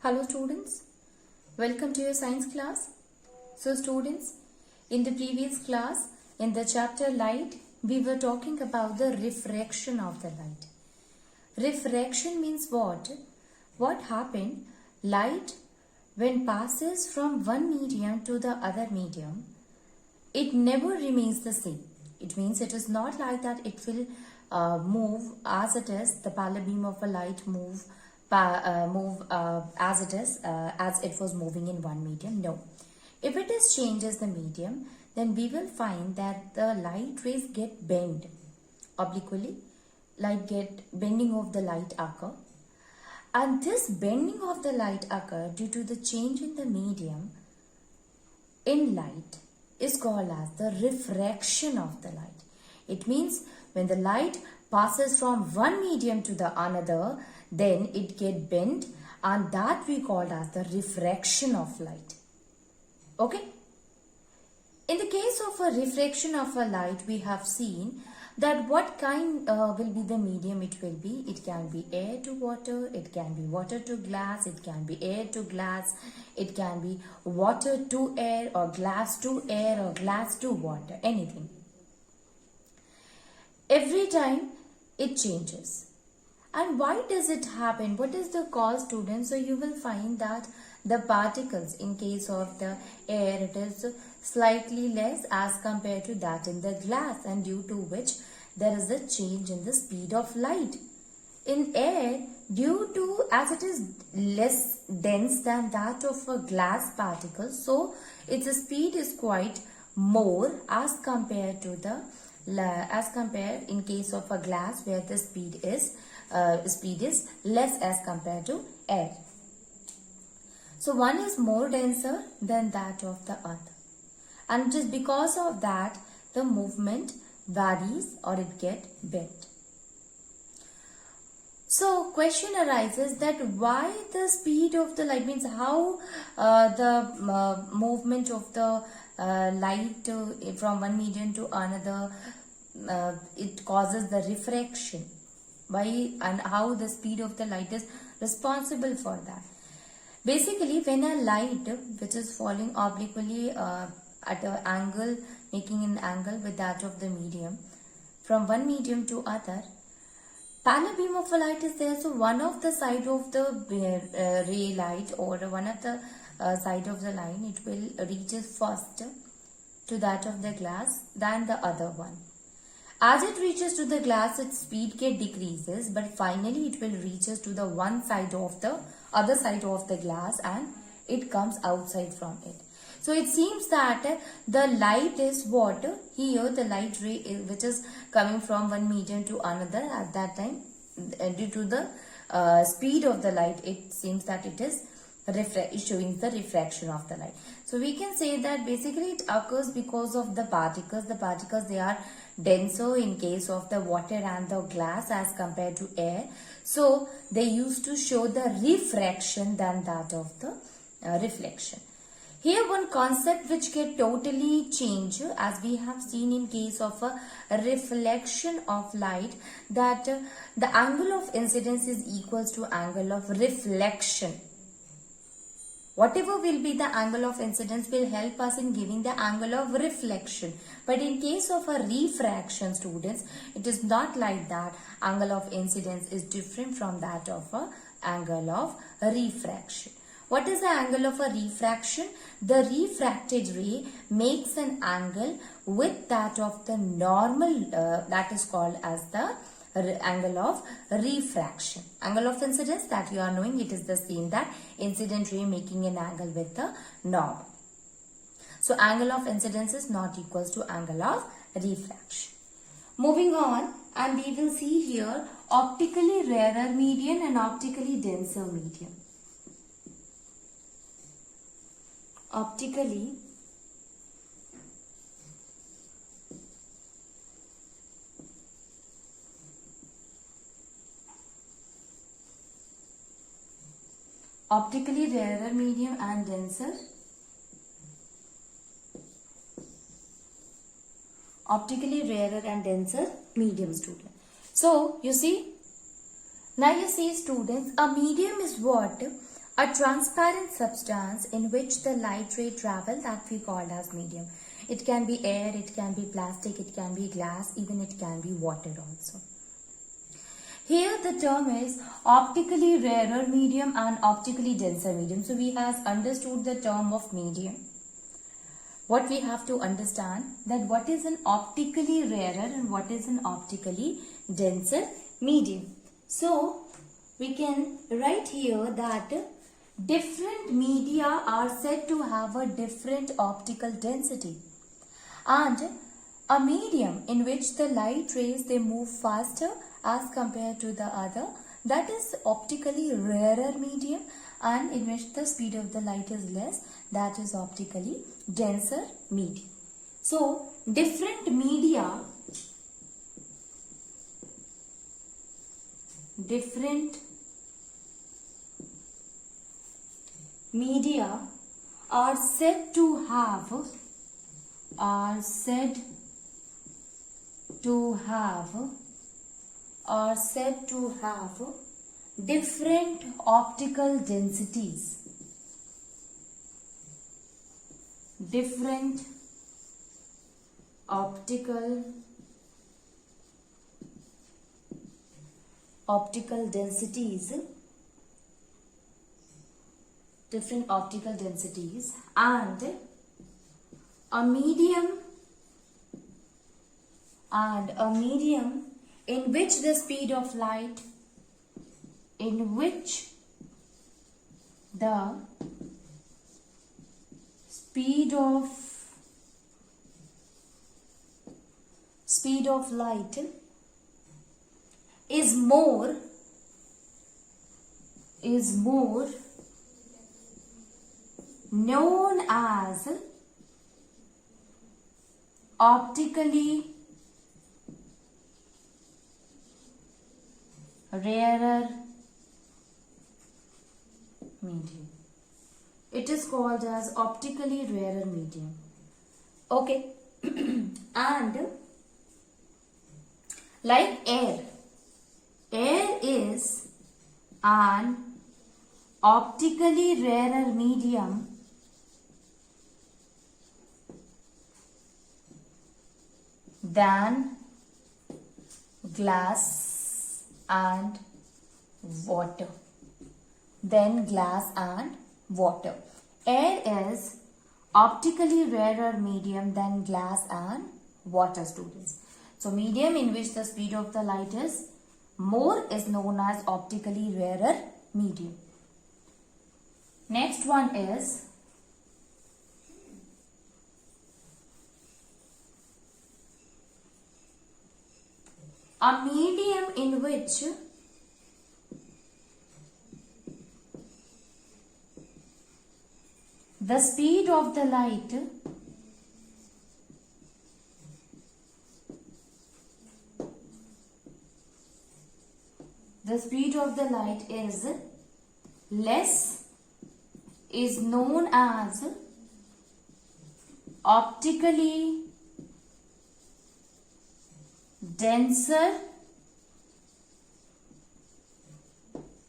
Hello students, welcome to your science class. So students, in the previous class, in the chapter light, we were talking about the refraction of the light. Refraction means what? What happened? Light, when passes from one medium to the other medium, it never remains the same. It means it is not like that it will move as it is, the parallel beam of a light move as it is, as it was moving in one medium. No. If it is changes the medium, then we will find that the light rays get bent obliquely, bending of the light occur. And this bending of the light occur due to the change in the medium in light is called as the refraction of the light. It means when the light passes from one medium to the another, then it get bent, and that we call as the refraction of light. Okay? In the case of a refraction of a light, we have seen that what kind will be the medium it will be. It can be air to water, it can be water to glass, it can be air to glass, it can be water to air or glass to air or glass to water, anything. Every time it changes. And why does it happen? What is the cause, students? So you will find that the particles in case of the air, it is slightly less as compared to that in the glass, and due to which there is a change in the speed of light. In air, due to as it is less dense than that of a glass particle, so its speed is quite more as compared to the in case of a glass, where the speed is less as compared to air. So one is more denser than that of the other, and just because of that the movement varies or it get bent. So question arises that why the speed of the light, means how the movement of the light from one medium to another, it causes the refraction. Why and how the speed of the light is responsible for that. Basically, when a light which is falling obliquely at an angle, making an angle with that of the medium, from one medium to other, parallel beam of a light is there. So one of the side of the ray light, or one of the side of the line, it will reaches first to that of the glass than the other one. As it reaches to the glass, its speed decreases, but finally it will reaches to the one side of the other side of the glass, and it comes outside from it. So it seems that the light is what? Here the light ray which is coming from one medium to another, at that time due to the speed of the light, it seems that it is showing the refraction of the light. So we can say that basically it occurs because of the particles. The particles, they are denser in case of the water and the glass as compared to air. So they used to show the refraction than that of the reflection. Here one concept which can totally change, as we have seen in case of a reflection of light, that the angle of incidence is equals to angle of reflection. Whatever will be the angle of incidence will help us in giving the angle of reflection. But in case of a refraction, students, it is not like that. Angle of incidence is different from that of a angle of refraction. What is the angle of a refraction? The refracted ray makes an angle with that of the normal, that is called as the angle of refraction. Angle of incidence, that you are knowing, it is the same, that incident ray making an angle with the norm. So angle of incidence is not equals to angle of refraction. Moving on, and we will see here optically rarer medium and optically denser medium. Optically rarer medium and denser. Optically rarer and denser medium, student. So you see, now you see, students, a medium is what? A transparent substance in which the light ray travel that we called as medium. It can be air, it can be plastic, it can be glass, even it can be water also. Here the term is optically rarer medium and optically denser medium. So we have understood the term of medium. What we have to understand that what is an optically rarer and what is an optically denser medium. So we can write here that different media are said to have a different optical density, and a medium in which the light rays they move faster as compared to the other, that is optically rarer medium, and in which the speed of the light is less, that is optically denser medium. So different media are said to have different optical densities. Different optical densities, and a medium in which the speed of light is more known as optically rarer medium. It is called as optically rarer medium. Okay. And like air is an optically rarer medium than glass and water. Air is optically rarer medium than glass and water, students. So medium in which the speed of the light is more is known as optically rarer medium. Next one is a medium in which the speed of the light is less is known as optically denser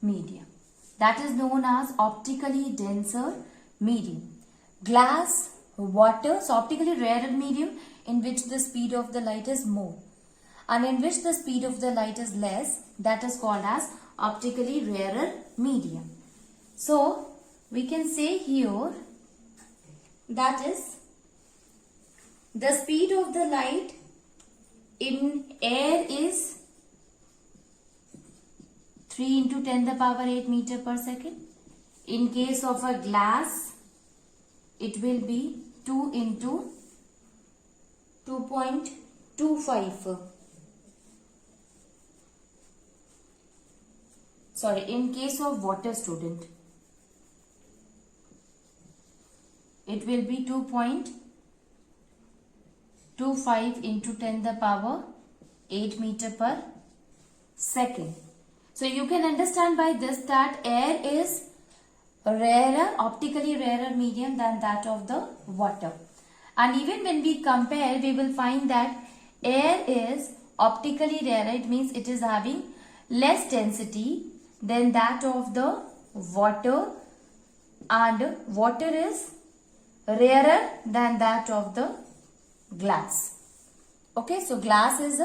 medium. That is known as optically denser medium. Glass, water, so optically rarer medium in which the speed of the light is more, and in which the speed of the light is less, that is called as optically rarer medium. So we can say here that is the speed of the light in air is 3 into 10 the power 8 meter per second. In case of a glass, it will be 2 into 2.25. Sorry, in case of water, student, it will be 2.25 into 10 the power 8 meter per second. So you can understand by this that air is rarer, optically rarer medium than that of the water. And even when we compare, we will find that air is optically rarer. It means it is having less density than that of the water, and water is rarer than that of the glass. Okay, so glass is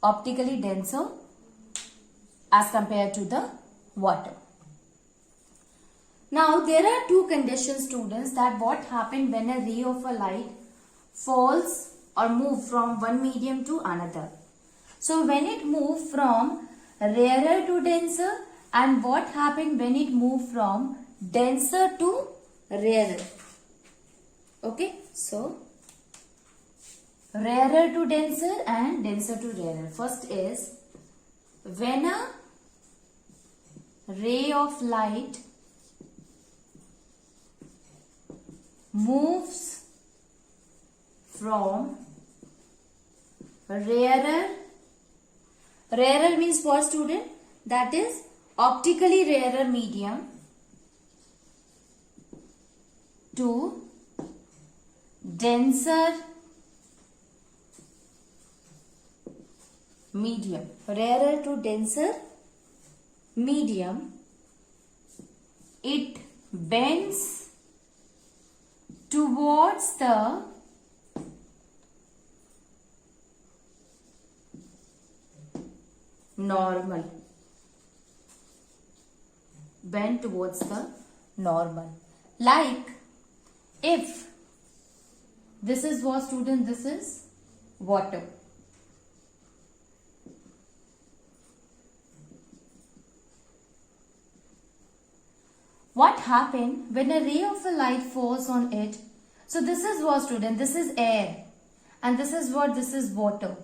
optically denser as compared to the water. Now there are two conditions, students, that what happened when a ray of a light falls or move from one medium to another. So when it moved from rarer to denser, and what happened when it moved from denser to rarer. Okay, so rarer to denser and denser to rarer. First is when a ray of light moves from rarer means what, student? That is optically rarer medium to denser medium. Rarer to denser medium, it bends towards the normal. Bend towards the normal. Like if this is what, student? This is water. What happened when a ray of a light falls on it? So this is what, student? This is air. And this is what? This is water.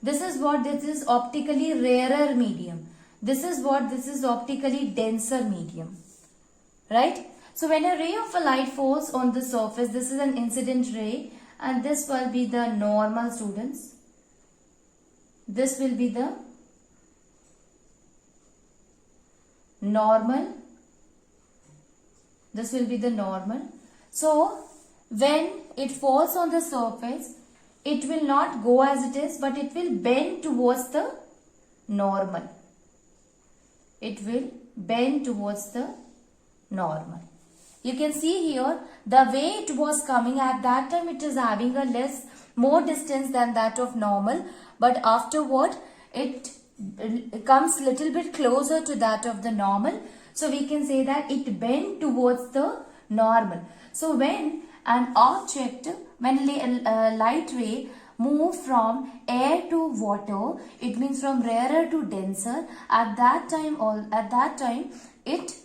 This is what? This is optically rarer medium. This is what? This is optically denser medium. Right? So when a ray of a light falls on the surface, this is an incident ray, and this will be the normal, students. This will be the normal. This will be the normal. So when it falls on the surface, it will not go as it is, but it will bend towards the normal. It will bend towards the normal. You can see here the way it was coming at that time, it is having a more distance than that of normal, but afterward it comes little bit closer to that of the normal. So we can say that it bent towards the normal. So when an object, when a light ray move from air to water, it means from rarer to denser, at that time it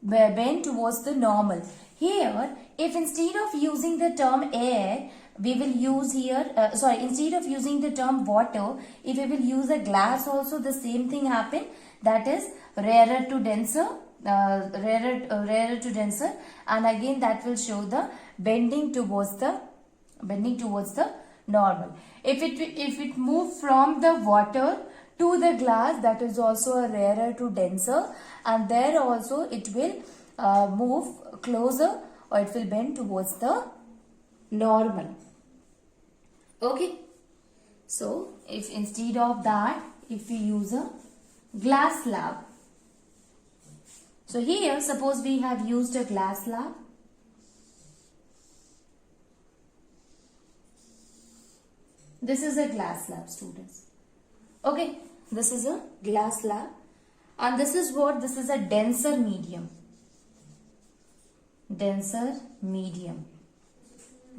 bend towards the normal. Here, if instead of using the term air, we will use here, instead of using the term water, if we will use a glass also, the same thing happen. That is rarer to denser, rarer to denser, and again that will show the bending towards the normal. If it move from the water to the glass, that is also a rarer to denser, and there also it will move closer, or it will bend towards the normal. Okay, so if instead of that, if we use a glass slab, so here suppose we have used a glass slab. This is a glass slab, students. Okay, this is a glass slab, and this is what? This is a denser medium. Denser medium.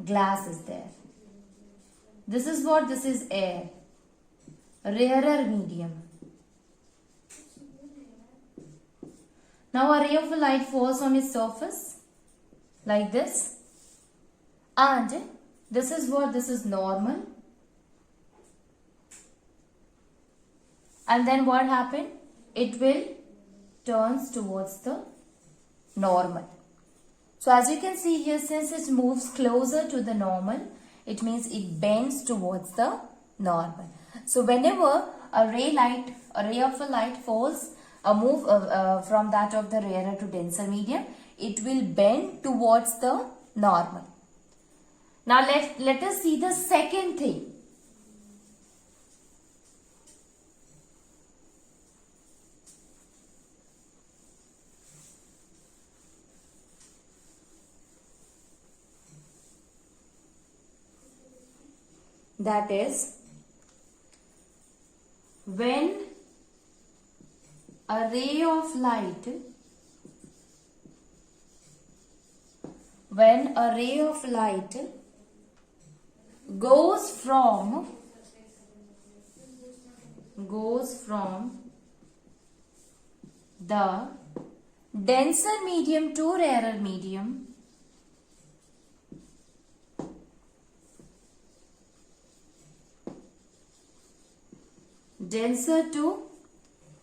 Glass is there. This is what? This is air. Rarer medium. Now a ray of light falls on its surface like this, and this is what? This is normal. And then what happened? It will turns towards the normal. So as you can see here, since it moves closer to the normal, it means it bends towards the normal. So whenever a ray of a light falls, a move from that of the rarer to denser medium, it will bend towards the normal. Now let us see the second thing. that is when a ray of light goes from the denser medium to rarer medium, denser to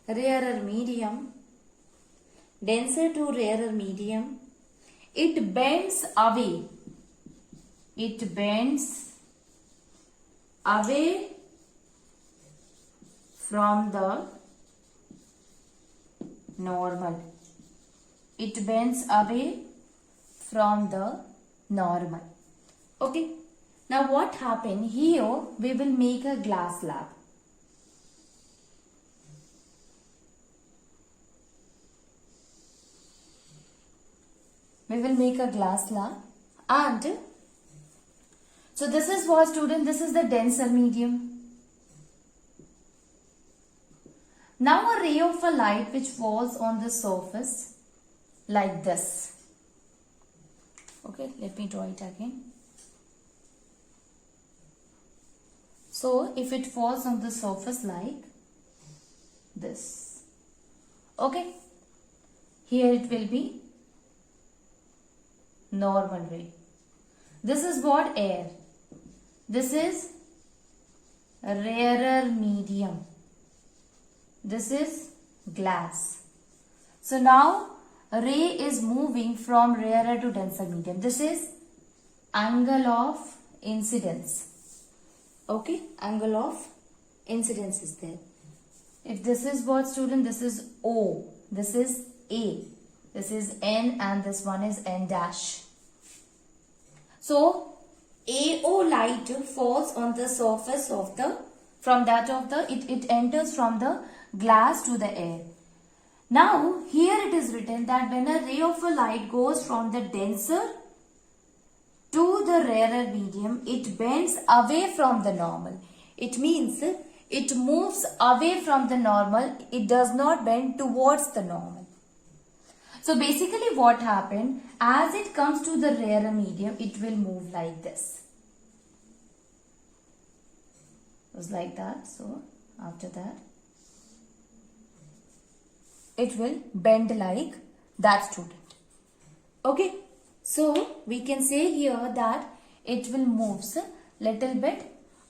rarer medium, it bends away from the normal. It bends away from the normal. Okay. Now what happened here? We will make a glass slab. And so this is what, student, this is the denser medium. Now a ray of a light which falls on the surface like this. Okay, let me draw it again. So if it falls on the surface like this, okay, here it will be normal ray. This is what? Air. This is rarer medium. This is glass. So now ray is moving from rarer to denser medium. This is angle of incidence. Okay, angle of incidence is there. If this is what, student? This is O. This is A. This is N and this one is N dash. So AO light falls on the surface of the, it enters from the glass to the air. Now here it is written that when a ray of a light goes from the denser to the rarer medium, it bends away from the normal. It means it moves away from the normal. It does not bend towards the normal. So basically what happened, as it comes to the rarer medium, it will move like this. It was like that. So after that, it will bend like that, student. Okay. So we can say here that it will move little bit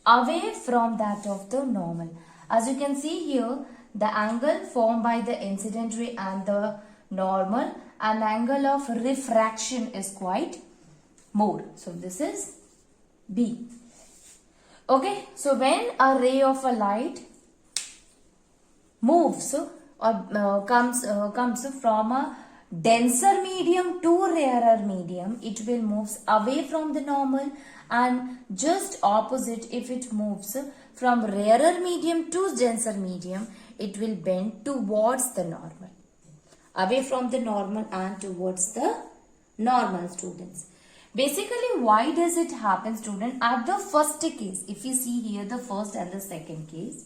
away from that of the normal. As you can see here, the angle formed by the incident ray and the normal, and angle of refraction is quite more. So this is B. Okay, so when a ray of a light moves or comes from a denser medium to rarer medium, it will moves away from the normal, and just opposite, if it moves from rarer medium to denser medium, it will bend towards the normal. Away from the normal and towards the normal, students. Basically, why does it happen, student? At the first case, if you see here the first and the second case,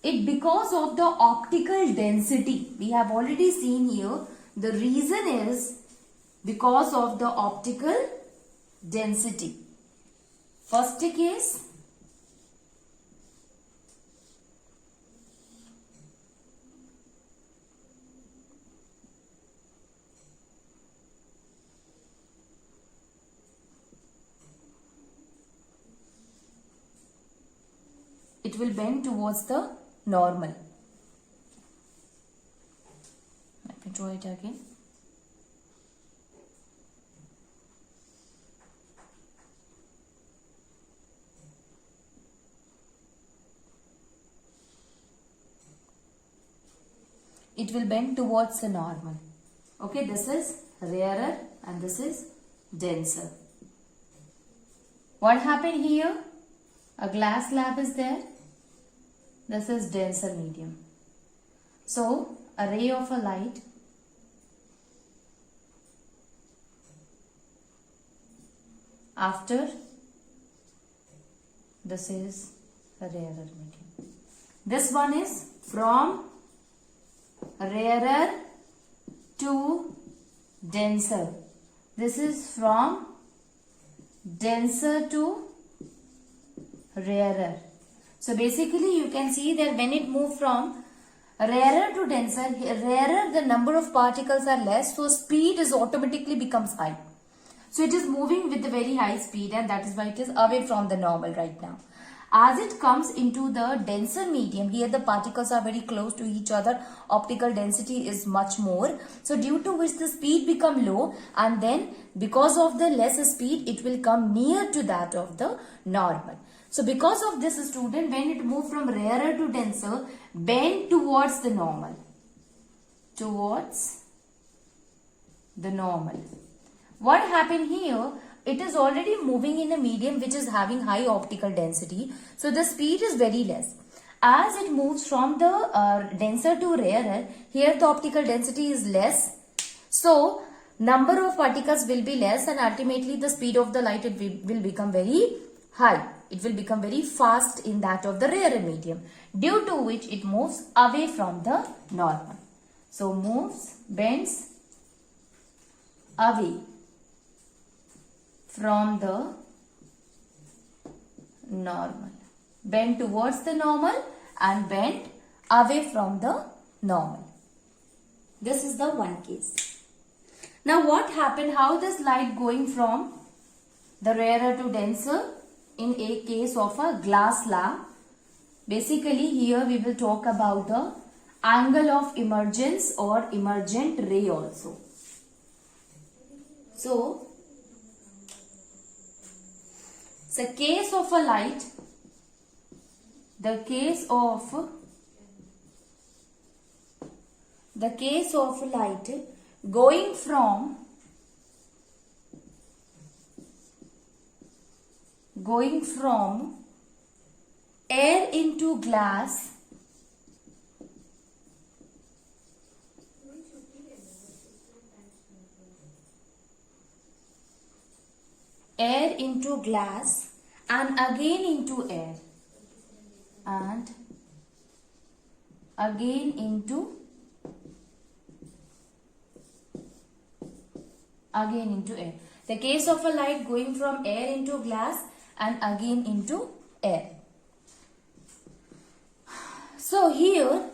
it because of the optical density. We have already seen here the reason is because of the optical density. First case, it will bend towards the normal. Let me draw it again. It will bend towards the normal. Okay, this is rarer and this is denser. What happened here? A glass slab is there. This is denser medium. So, a ray of a light after This is rarer medium. This one is from rarer to denser. This is from denser to rarer. So basically you can see that when it moves from rarer to denser, rarer the number of particles are less, so speed is automatically becomes high. So it is moving with a very high speed, and that is why it is away from the normal right now. As it comes into the denser medium, here the particles are very close to each other, optical density is much more. So due to which the speed become low, and then because of the less speed, it will come near to that of the normal. So because of this, student, when it moves from rarer to denser, bend towards the normal. Towards the normal. What happened here? It is already moving in a medium which is having high optical density. So the speed is very less. As it moves from the denser to rarer, here the optical density is less. So number of particles will be less, and ultimately the speed of the light will become very high. It will become very fast in that of the rarer medium, due to which it moves away from the normal. So moves, bends away from the normal. Bend towards the normal and bend away from the normal. This is the one case. Now what happened? How this light going from the rarer to denser in a case of a glass slab? Basically here we will talk about the angle of emergence or emergent ray also. So the case of a light, the case of light going from air into glass, air into glass and again into air and again into air. The case of a light going from air into glass and again into air. So here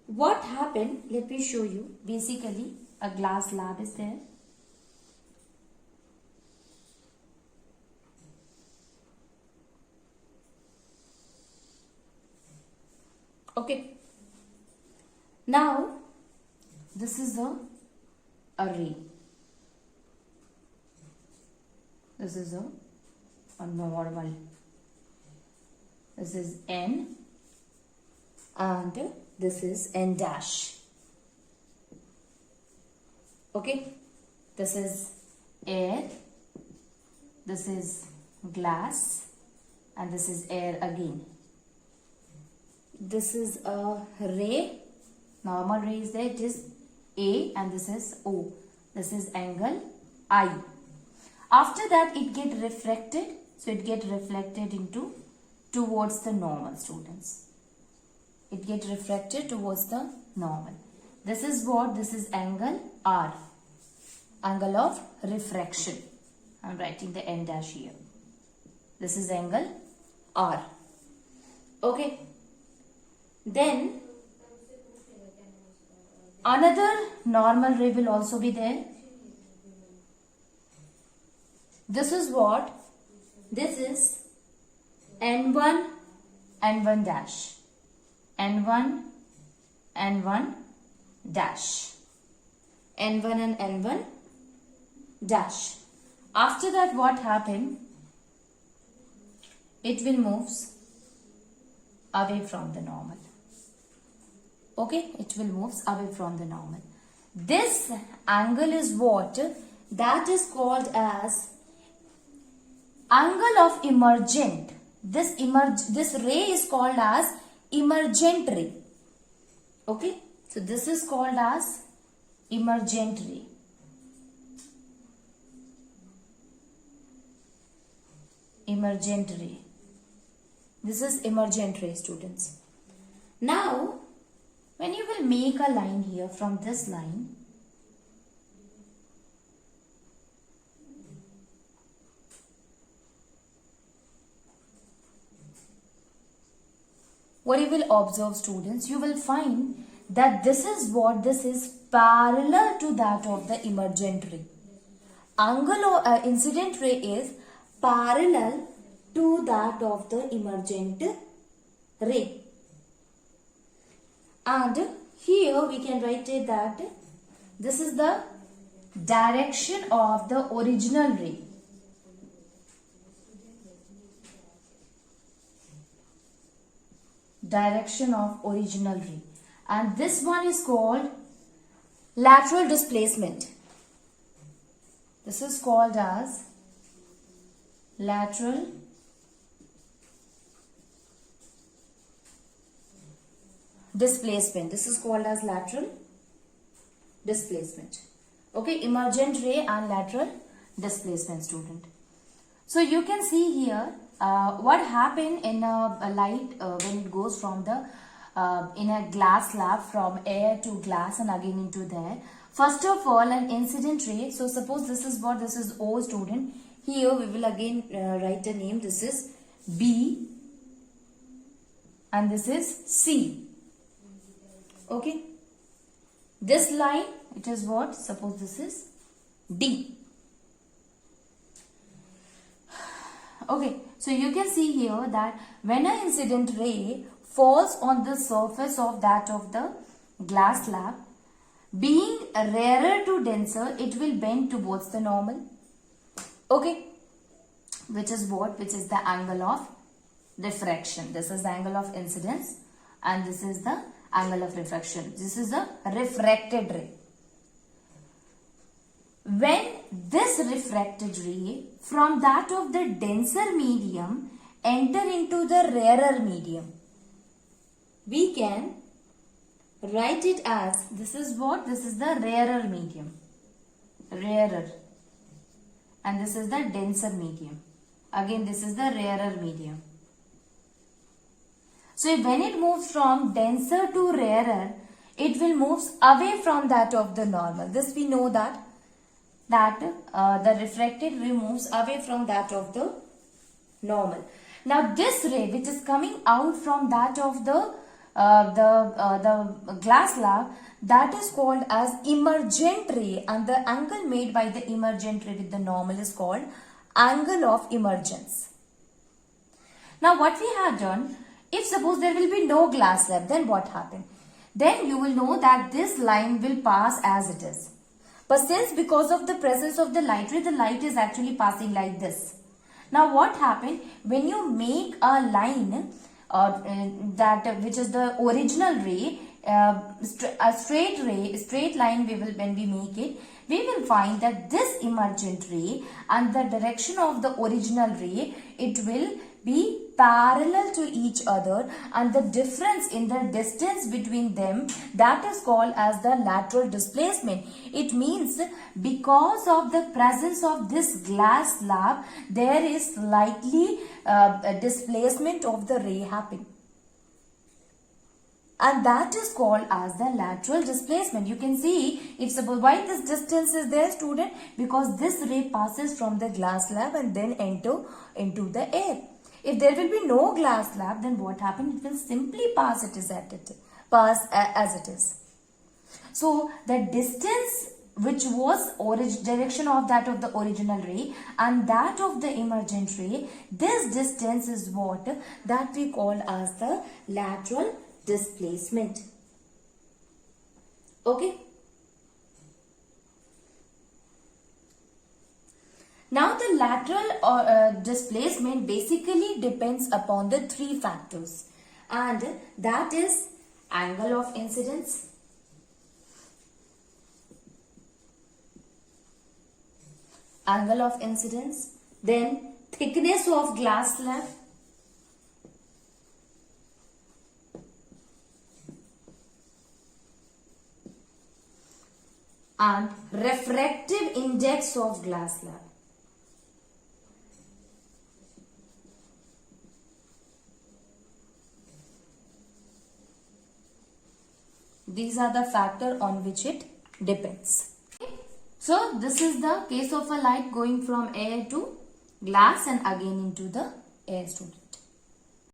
what happened, let me show you. Basically a glass slab is there. Okay. Now this is a ray. This is a normal. This is N and this is N dash. Okay. This is air. This is glass and this is air again. This is a ray, normal ray is there, it is A and this is O. This is angle I. After that it get refracted, so it get reflected into towards the normal, students. It get refracted towards the normal. This is what? This is angle R, angle of refraction. I am writing the N dash here. This is angle R. Okay. Then another normal ray will also be there. This is what? This is N1, N1 dash. N1, N1 dash. N1 and N1 dash. After that what happened? It will moves away from the normal. Okay, it will moves away from the normal. This angle is what? That is called as angle of emergent. This ray is called as emergent ray. Okay, so this is called as emergent ray. Emergent ray. This is emergent ray, students. Now, when you will make a line here from this line, what you will observe, students, you will find that this is parallel to that of the emergent ray. Angle of incident ray is parallel to that of the emergent ray. And here we can write it that this is the direction of the original ray. Direction of original ray. And this one is called lateral displacement. This is called as lateral displacement. This is called as lateral displacement. Okay, emergent ray and lateral displacement, student. So you can see here what happened in a light when it goes from the in a glass slab from air to glass and again into there. First of all, an incident ray. So suppose this is what, this is O, student. Here we will again write a name. This is B and this is C. Okay. This line, it is what? Suppose this is D. Okay. So you can see here that when an incident ray falls on the surface of that of the glass slab, being rarer to denser, it will bend towards the normal. Okay. Which is what? Which is the angle of refraction. This is the angle of incidence and this is the angle of refraction. This is a refracted ray. When this refracted ray from that of the denser medium enter into the rarer medium, we can write it as, this is what? This is the rarer medium. Rarer. And this is the denser medium. Again, this is the rarer medium. So when it moves from denser to rarer, it will move away from that of the normal. This we know that the refracted ray moves away from that of the normal. Now this ray which is coming out from that of the glass slab, that is called as emergent ray, and the angle made by the emergent ray with the normal is called angle of emergence. Now what we have done, if suppose there will be no glass slab, then what happened? Then you will know that this line will pass as it is. But since because of the presence of the light ray, the light is actually passing like this. Now what happened when you make a line which is the original ray, a straight line when we make it, we will find that this emergent ray and the direction of the original ray, it will be parallel to each other, and the difference in the distance between them, that is called as the lateral displacement. It means because of the presence of this glass slab, there is slightly a displacement of the ray happening. And that is called as the lateral displacement. You can see, if suppose why this distance is there, student? Because this ray passes from the glass slab and then enter into the air. If there will be no glass slab, then what happens? It will simply pass as it is. So the distance which was direction of that of the original ray and that of the emergent ray, this distance is what that we call as the lateral displacement. Okay. Now the lateral displacement basically depends upon the three factors, and that is angle of incidence, then thickness of glass slab, and refractive index of glass slab. these are the factor on which it depends. Okay? So this is the case of a light going from air to glass and again into the air, student.